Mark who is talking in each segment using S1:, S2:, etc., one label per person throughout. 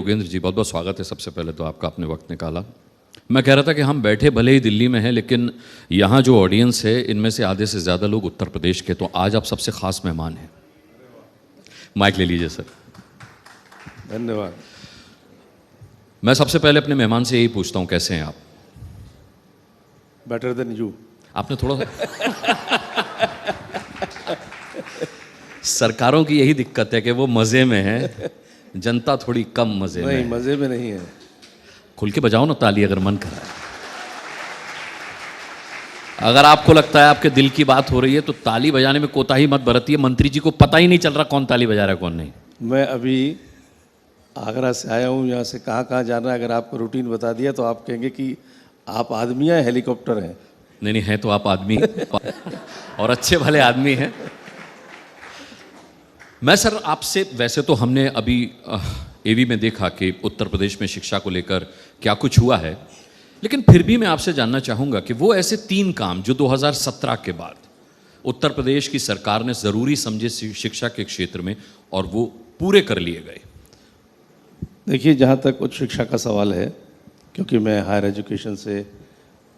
S1: योगेंद्र जी, बहुत बहुत स्वागत है सबसे पहले तो आपका, अपने वक्त निकाला। मैं कह रहा था कि हम बैठे भले ही दिल्ली में हैं, लेकिन यहाँ जो ऑडियंस है इनमें से आधे से ज़्यादा लोग उत्तर प्रदेश के, तो आज आप सबसे ख़ास मेहमान हैं। माइक ले लीजिए सर।
S2: धन्यवाद।
S1: मैं सबसे पहले अपने मेहमान से यही पूछता हूँ, कैसे हैं आप?
S2: Better than you.
S1: आपने थोड़ा सरकारों की यही दिक्कत है कि वो मज़े में है, जनता थोड़ी कम मज़े में
S2: नहीं,
S1: है।
S2: मज़े में नहीं है।
S1: खुल के बजाओ ना ताली अगर मन कर रहा है। अगर आपको लगता है आपके दिल की बात हो रही है तो ताली बजाने में कोताही मत बरतिए। मंत्री जी को पता ही नहीं चल रहा कौन ताली बजा रहा है कौन नहीं।
S2: मैं अभी आगरा से आया हूँ, यहाँ से कहाँ कहाँ जाना है अगर आपको रूटीन बता दिया तो आप कहेंगे कि आप आदमी हैं हेलीकॉप्टर हैं।
S1: नहीं नहीं, है तो आप आदमी और अच्छे भले आदमी हैं। मैं सर आपसे, वैसे तो हमने अभी एवी में देखा कि उत्तर प्रदेश में शिक्षा को लेकर क्या कुछ हुआ है, लेकिन फिर भी मैं आपसे जानना चाहूँगा कि वो ऐसे 3 काम जो 2017 के बाद उत्तर प्रदेश की सरकार ने ज़रूरी समझे शिक्षा के क्षेत्र में और वो पूरे कर लिए गए।
S2: देखिए, जहाँ तक उच्च शिक्षा का सवाल है, क्योंकि मैं हायर एजुकेशन से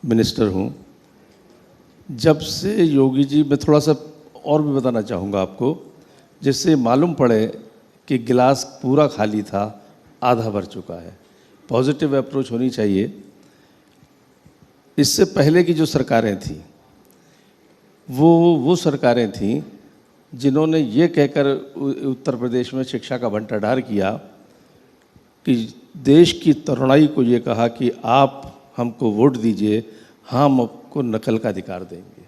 S2: मिनिस्टर हूँ, जब से योगी जी, मैं थोड़ा सा और भी बताना चाहूँगा आपको, जिससे मालूम पड़े कि गिलास पूरा खाली था, आधा भर चुका है। पॉजिटिव अप्रोच होनी चाहिए। इससे पहले की जो सरकारें थीं वो सरकारें थीं जिन्होंने ये कहकर उत्तर प्रदेश में शिक्षा का बंटाढार किया कि देश की तरुणाई को ये कहा कि आप हमको वोट दीजिए, हम आपको नकल का अधिकार देंगे।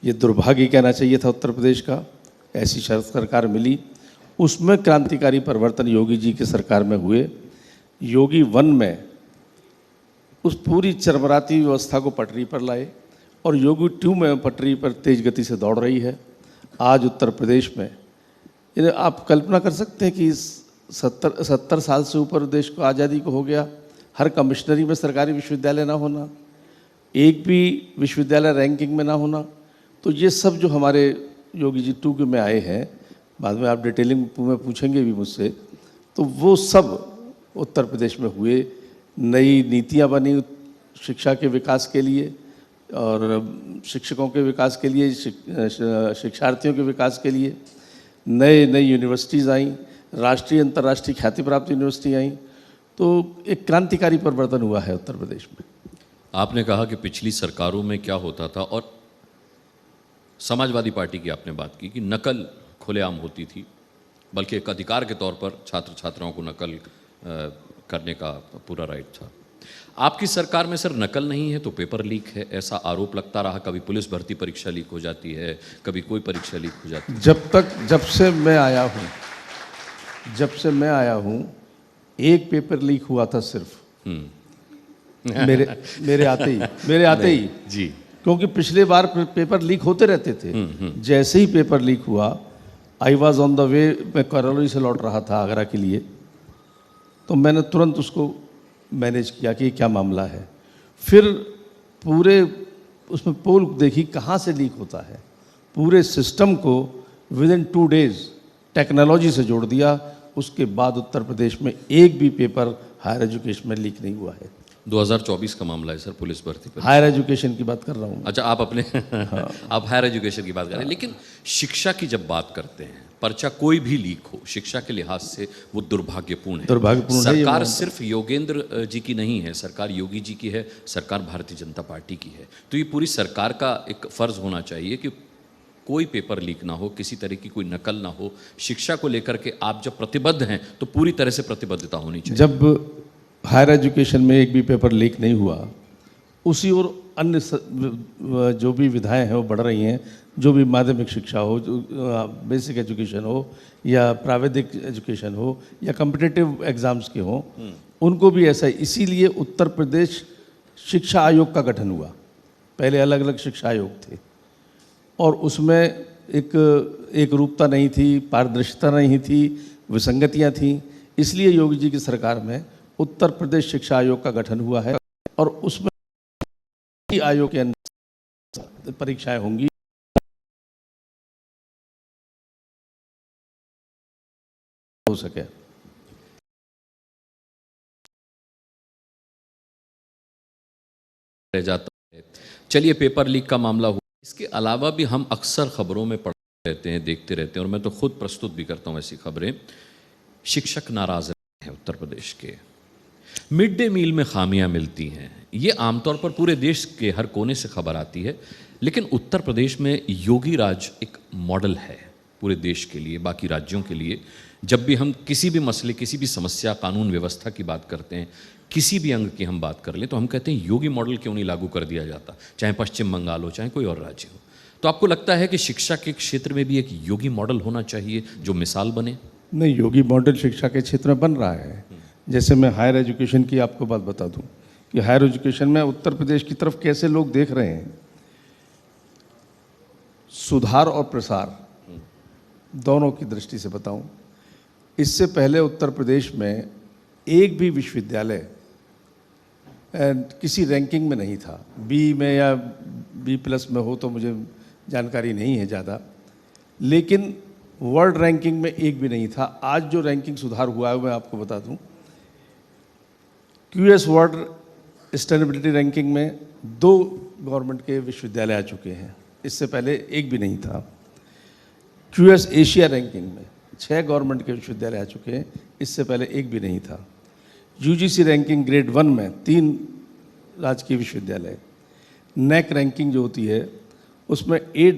S2: ये दुर्भाग्य कहना चाहिए था उत्तर प्रदेश का। ऐसी सरकार मिली, उसमें क्रांतिकारी परिवर्तन योगी जी की सरकार में हुए। योगी 1 में उस पूरी चरमराती व्यवस्था को पटरी पर लाए और योगी 2 में पटरी पर तेज गति से दौड़ रही है। आज उत्तर प्रदेश में आप कल्पना कर सकते हैं कि 70 साल से ऊपर देश को आज़ादी को हो गया, हर कमिश्नरी में सरकारी विश्वविद्यालय ना होना, एक भी विश्वविद्यालय रैंकिंग में ना होना। तो ये सब जो हमारे योगी जी 2 में आए हैं, बाद में आप डिटेलिंग में पूछेंगे भी मुझसे, तो वो सब उत्तर प्रदेश में हुए। नई नीतियाँ बनी शिक्षा के विकास के लिए और शिक्षकों के विकास के लिए, शिक्षार्थियों के विकास के लिए। नई यूनिवर्सिटीज़ आईं, राष्ट्रीय अंतर्राष्ट्रीय ख्याति प्राप्त यूनिवर्सिटी आईं। तो एक क्रांतिकारी परिवर्तन हुआ है उत्तर प्रदेश में।
S1: आपने कहा कि पिछली सरकारों में क्या होता था, और समाजवादी पार्टी की आपने बात की कि नकल खुलेआम होती थी, बल्कि एक अधिकार के तौर पर छात्र छात्राओं को नकल करने का पूरा राइट था। आपकी सरकार में सर नकल नहीं है तो पेपर लीक है, ऐसा आरोप लगता रहा। कभी पुलिस भर्ती परीक्षा लीक हो जाती है, कभी कोई परीक्षा लीक हो जाती है।
S2: जब से मैं आया हूँ एक पेपर लीक हुआ था सिर्फ। मेरे आते ही
S1: जी,
S2: क्योंकि पिछले बार पेपर लीक होते रहते थे। जैसे ही पेपर लीक हुआ, I was on the way, मैं करौली से लौट रहा था आगरा के लिए, तो मैंने तुरंत उसको मैनेज किया कि क्या मामला है। फिर पूरे उसमें पोल देखी कहाँ से लीक होता है, पूरे सिस्टम को विदिन 2 डेज टेक्नोलॉजी से जोड़ दिया। उसके बाद उत्तर प्रदेश में एक भी पेपर हायर एजुकेशन में लीक नहीं हुआ है।
S1: 2024 का मामला है सर, पुलिस भर्ती पर।
S2: हायर एजुकेशन की बात कर रहा हूँ।
S1: अच्छा, आप अपने आप हायर एजुकेशन की बात कर रहे हैं, लेकिन शिक्षा की जब बात करते हैं, पर्चा कोई भी लीक हो शिक्षा के लिहाज से वो दुर्भाग्यपूर्ण है। सरकार सिर्फ योगेंद्र जी की नहीं है, सरकार योगी जी की है, सरकार भारतीय जनता पार्टी की है। तो ये पूरी सरकार का एक फर्ज होना चाहिए कि कोई पेपर लीक ना हो, किसी तरह की कोई नकल ना हो। शिक्षा को लेकर के आप जब प्रतिबद्ध हैं तो पूरी तरह से प्रतिबद्धता होनी चाहिए।
S2: जब हायर एजुकेशन में एक भी पेपर लीक नहीं हुआ, उसी और अन्य जो भी विधाएं हैं वो बढ़ रही हैं। जो भी माध्यमिक शिक्षा हो, जो बेसिक एजुकेशन हो या प्राविधिक एजुकेशन हो या कॉम्पिटिटिव एग्ज़ाम्स के हों, उनको भी ऐसा ही। इसीलिए उत्तर प्रदेश शिक्षा आयोग का गठन हुआ। पहले अलग अलग शिक्षा आयोग थे और उसमें एक रूपता नहीं थी, पारदर्शिता नहीं थी, विसंगतियां थीं। इसलिए योगी जी की सरकार में उत्तर प्रदेश शिक्षा आयोग का गठन हुआ है और उसमें आयोग के अंदर परीक्षाएं होंगी हो सके।
S1: रह जाता है। चलिए, पेपर लीक का मामला हुआ, इसके अलावा भी हम अक्सर खबरों में पढ़ते रहते हैं, देखते रहते हैं, और मैं तो खुद प्रस्तुत भी करता हूँ ऐसी खबरें। शिक्षक नाराज हैं उत्तर प्रदेश के, मिड डे मील में खामियां मिलती हैं, ये आमतौर पर पूरे देश के हर कोने से खबर आती है, लेकिन उत्तर प्रदेश में योगी राज एक मॉडल है पूरे देश के लिए, बाकी राज्यों के लिए। जब भी हम किसी भी मसले, किसी भी समस्या, कानून व्यवस्था की बात करते हैं, किसी भी अंग की हम बात कर लें, तो हम कहते हैं योगी मॉडल क्यों नहीं लागू कर दिया जाता, चाहे पश्चिम बंगाल हो, चाहे कोई और राज्य हो। तो आपको लगता है कि शिक्षा के क्षेत्र में भी एक योगी मॉडल होना चाहिए जो मिसाल बने?
S2: नहीं, योगी मॉडल शिक्षा के क्षेत्र में बन रहा है। जैसे मैं हायर एजुकेशन की आपको बात बता दूं कि हायर एजुकेशन में उत्तर प्रदेश की तरफ कैसे लोग देख रहे हैं। सुधार और प्रसार दोनों की दृष्टि से बताऊं, इससे पहले उत्तर प्रदेश में एक भी विश्वविद्यालय किसी रैंकिंग में नहीं था। बी में या B+ में हो तो मुझे जानकारी नहीं है ज़्यादा, लेकिन वर्ल्ड रैंकिंग में एक भी नहीं था। आज जो रैंकिंग सुधार हुआ है मैं आपको बता दूं, QS वर्ल्ड सस्टेनेबिलिटी रैंकिंग में 2 गवर्नमेंट के विश्वविद्यालय आ चुके हैं, इससे पहले एक भी नहीं था। QS एशिया रैंकिंग में 6 गवर्नमेंट के विश्वविद्यालय आ चुके हैं, इससे पहले एक भी नहीं था। UGC रैंकिंग ग्रेड 1 में 3 राजकीय विश्वविद्यालय। NAC रैंकिंग जो होती है उसमें A++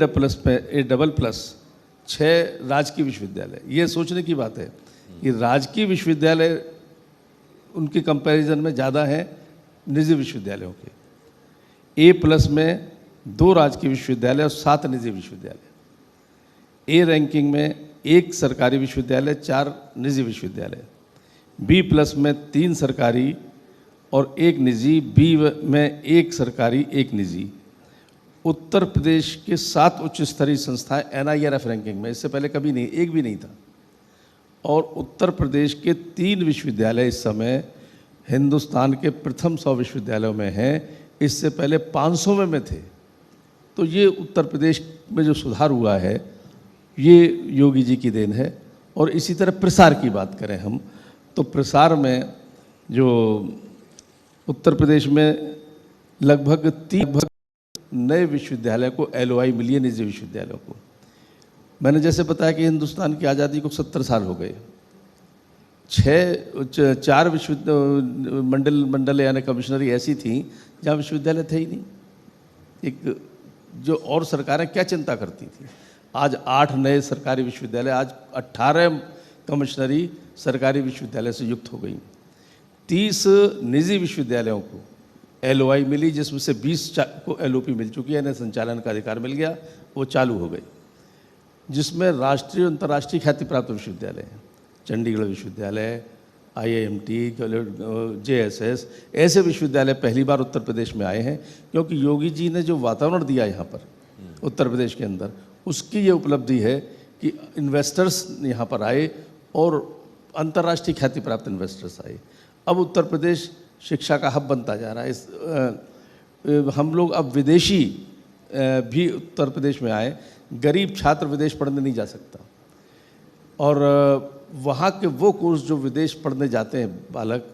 S2: 6 राजकीय विश्वविद्यालय। ये सोचने की बात है कि राजकीय विश्वविद्यालय उनके कंपैरिजन में ज़्यादा है निजी विश्वविद्यालयों के। A+ में 2 राजकीय विश्वविद्यालय और 7 निजी विश्वविद्यालय। A रैंकिंग में 1 सरकारी विश्वविद्यालय, 4 निजी विश्वविद्यालय। B+ में 3 सरकारी और 1 निजी। B में 1 सरकारी, 1 निजी। उत्तर प्रदेश के 7 उच्च स्तरीय संस्थाएं NIRF रैंकिंग में, इससे पहले कभी नहीं, एक भी नहीं था। और उत्तर प्रदेश के 3 विश्वविद्यालय इस समय हिंदुस्तान के प्रथम 100 विश्वविद्यालयों में हैं, इससे पहले 500 में थे। तो ये उत्तर प्रदेश में जो सुधार हुआ है ये योगी जी की देन है। और इसी तरह प्रसार की बात करें हम, तो प्रसार में जो उत्तर प्रदेश में लगभग 30 नए विश्वविद्यालय को LOI मिली है, निजी विश्वविद्यालयों को। मैंने जैसे बताया कि हिंदुस्तान की आज़ादी को 70 साल हो गए। 4 मंडल यानी कमिश्नरी ऐसी थी जहाँ विश्वविद्यालय थे ही नहीं। एक जो और सरकारें क्या चिंता करती थी, आज 8 नए सरकारी विश्वविद्यालय, आज 18 कमिश्नरी सरकारी विश्वविद्यालय से युक्त हो गई। 30 निजी विश्वविद्यालयों को LOI मिली, जिसमें से 20 को LOP मिल चुकी है, यानी संचालन का अधिकार मिल गया, वो चालू हो गई। जिसमें राष्ट्रीय और अंतर्राष्ट्रीय ख्याति प्राप्त विश्वविद्यालय हैं, चंडीगढ़ विश्वविद्यालय, IIMT, JSS, ऐसे विश्वविद्यालय पहली बार उत्तर प्रदेश में आए हैं। क्योंकि योगी जी ने जो वातावरण दिया यहाँ पर उत्तर प्रदेश के अंदर, उसकी ये उपलब्धि है कि इन्वेस्टर्स यहाँ पर आए और अंतर्राष्ट्रीय ख्याति प्राप्त इन्वेस्टर्स आए। अब उत्तर प्रदेश शिक्षा का हब बनता जा रहा है। हम लोग अब विदेशी भी उत्तर प्रदेश में आए। गरीब छात्र विदेश पढ़ने नहीं जा सकता, और वहाँ के वो कोर्स जो विदेश पढ़ने जाते हैं बालक,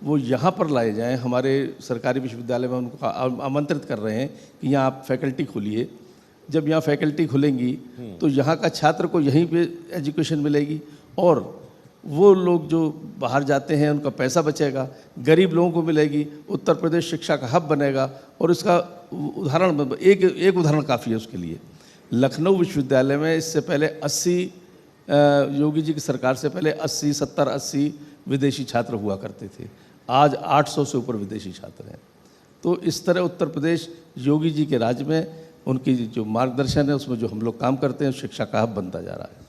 S2: वो यहाँ पर लाए जाएं। हमारे सरकारी विश्वविद्यालय में उनको आमंत्रित कर रहे हैं कि यहाँ आप फैकल्टी खोलिए। जब यहाँ फैकल्टी खुलेंगी तो यहाँ का छात्र को यहीं पे एजुकेशन मिलेगी, और वो लोग जो बाहर जाते हैं उनका पैसा बचेगा, गरीब लोगों को मिलेगी। उत्तर प्रदेश शिक्षा का हब बनेगा। और इसका उदाहरण, एक उदाहरण काफ़ी है उसके लिए। लखनऊ विश्वविद्यालय में इससे पहले 80 योगी जी की सरकार से पहले 70-80 विदेशी छात्र हुआ करते थे। आज 800 से ऊपर विदेशी छात्र हैं। तो इस तरह उत्तर प्रदेश योगी जी के राज्य में उनकी जो मार्गदर्शन है उसमें जो हम लोग काम करते हैं, शिक्षा का हब बनता जा रहा है।